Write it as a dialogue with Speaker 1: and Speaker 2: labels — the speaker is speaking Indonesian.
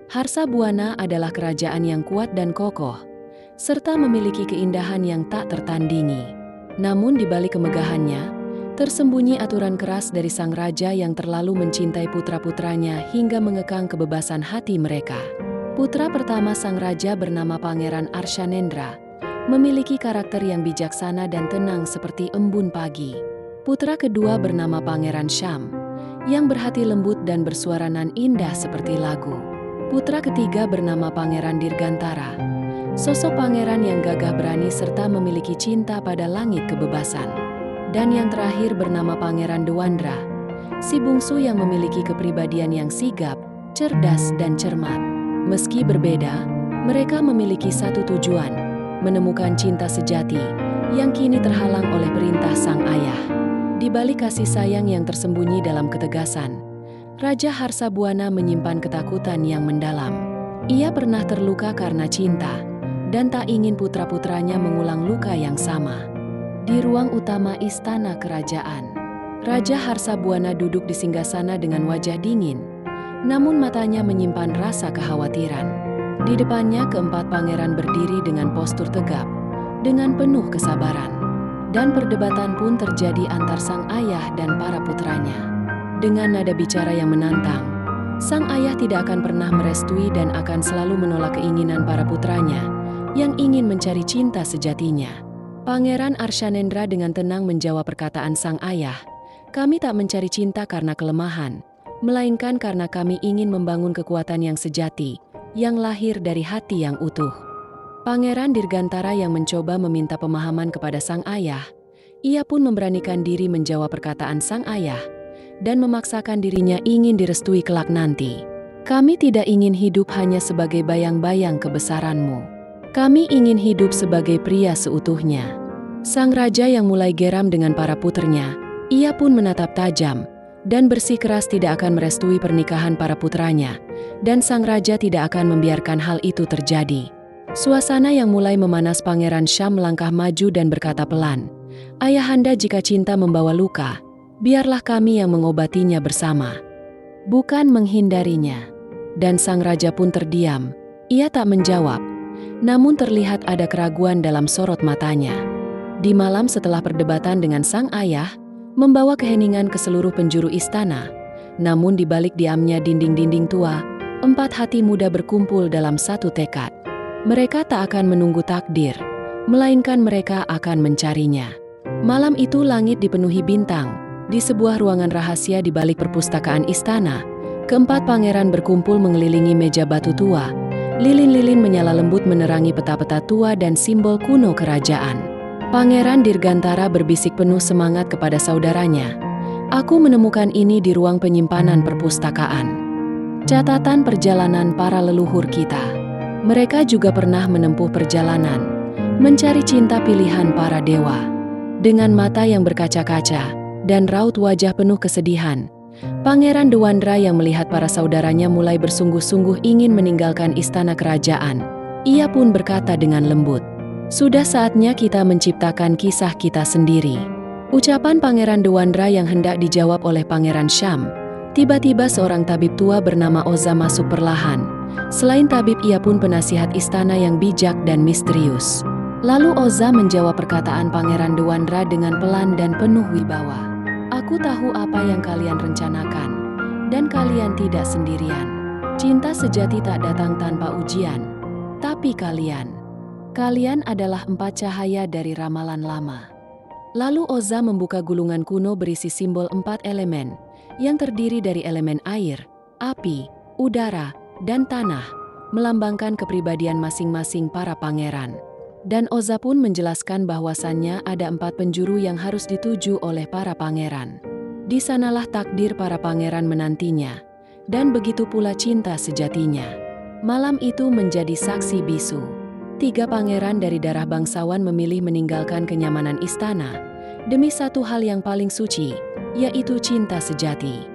Speaker 1: Harsa Buana adalah kerajaan yang kuat dan kokoh, serta memiliki keindahan yang tak tertandingi. Namun di balik kemegahannya, tersembunyi aturan keras dari sang raja yang terlalu mencintai putra-putranya hingga mengekang kebebasan hati mereka. Putra pertama sang raja bernama Pangeran Arshanendra, memiliki karakter yang bijaksana dan tenang seperti embun pagi. Putra kedua bernama Pangeran Sham, yang berhati lembut dan bersuara nan indah seperti lagu. Putra ketiga bernama Pangeran Dirgantara, sosok pangeran yang gagah berani serta memiliki cinta pada langit kebebasan. Dan yang terakhir bernama Pangeran Dewandra, si bungsu yang memiliki kepribadian yang sigap, cerdas dan cermat. Meski berbeda, mereka memiliki satu tujuan, menemukan cinta sejati yang kini terhalang oleh perintah sang ayah. Di balik kasih sayang yang tersembunyi dalam ketegasan, Raja Harsa Buana menyimpan ketakutan yang mendalam. Ia pernah terluka karena cinta, dan tak ingin putra-putranya mengulang luka yang sama. Di ruang utama istana kerajaan, Raja Harsa Buana duduk di singgasana dengan wajah dingin, namun matanya menyimpan rasa kekhawatiran. Di depannya keempat pangeran berdiri dengan postur tegap, dengan penuh kesabaran. Dan perdebatan pun terjadi antar sang ayah dan para putranya. Dengan nada bicara yang menantang, sang ayah tidak akan pernah merestui dan akan selalu menolak keinginan para putranya yang ingin mencari cinta sejatinya. Pangeran Arshanendra dengan tenang menjawab perkataan sang ayah, "Kami tak mencari cinta karena kelemahan, melainkan karena kami ingin membangun kekuatan yang sejati, yang lahir dari hati yang utuh." Pangeran Dirgantara yang mencoba meminta pemahaman kepada sang ayah, ia pun memberanikan diri menjawab perkataan sang ayah, dan memaksakan dirinya ingin direstui kelak nanti. "Kami tidak ingin hidup hanya sebagai bayang-bayang kebesaranmu. Kami ingin hidup sebagai pria seutuhnya." Sang raja yang mulai geram dengan para puternya, ia pun menatap tajam, dan bersikeras tidak akan merestui pernikahan para putranya, dan sang raja tidak akan membiarkan hal itu terjadi. Suasana yang mulai memanas, Pangeran Sham melangkah maju dan berkata pelan, "Ayahanda, jika cinta membawa luka, biarlah kami yang mengobatinya bersama, bukan menghindarinya." Dan sang raja pun terdiam, ia tak menjawab, namun terlihat ada keraguan dalam sorot matanya. Di malam setelah perdebatan dengan sang ayah, membawa keheningan ke seluruh penjuru istana, namun di balik diamnya dinding-dinding tua, empat hati muda berkumpul dalam satu tekad. Mereka tak akan menunggu takdir, melainkan mereka akan mencarinya. Malam itu langit dipenuhi bintang. Di sebuah ruangan rahasia di balik perpustakaan istana, keempat pangeran berkumpul mengelilingi meja batu tua. Lilin-lilin menyala lembut menerangi peta-peta tua dan simbol kuno kerajaan. Pangeran Dirgantara berbisik penuh semangat kepada saudaranya, "Aku menemukan ini di ruang penyimpanan perpustakaan. Catatan perjalanan para leluhur kita. Mereka juga pernah menempuh perjalanan, mencari cinta pilihan para dewa." Dengan mata yang berkaca-kaca dan raut wajah penuh kesedihan, Pangeran Dewandra yang melihat para saudaranya mulai bersungguh-sungguh ingin meninggalkan istana kerajaan, ia pun berkata dengan lembut, "Sudah saatnya kita menciptakan kisah kita sendiri." Ucapan Pangeran Dewandra yang hendak dijawab oleh Pangeran Sham, tiba-tiba seorang tabib tua bernama Oza masuk perlahan. Selain tabib, ia pun penasihat istana yang bijak dan misterius. Lalu Oza menjawab perkataan Pangeran Dewandra dengan pelan dan penuh wibawa. "Aku tahu apa yang kalian rencanakan, dan kalian tidak sendirian. Cinta sejati tak datang tanpa ujian, tapi kalian adalah empat cahaya dari ramalan lama." Lalu Oza membuka gulungan kuno berisi simbol empat elemen, yang terdiri dari elemen air, api, udara, dan tanah, melambangkan kepribadian masing-masing para pangeran. Dan Oza pun menjelaskan bahwasannya ada empat penjuru yang harus dituju oleh para pangeran. Di sanalah takdir para pangeran menantinya, dan begitu pula cinta sejatinya. Malam itu menjadi saksi bisu. 3 pangeran dari darah bangsawan memilih meninggalkan kenyamanan istana demi satu hal yang paling suci, yaitu cinta sejati.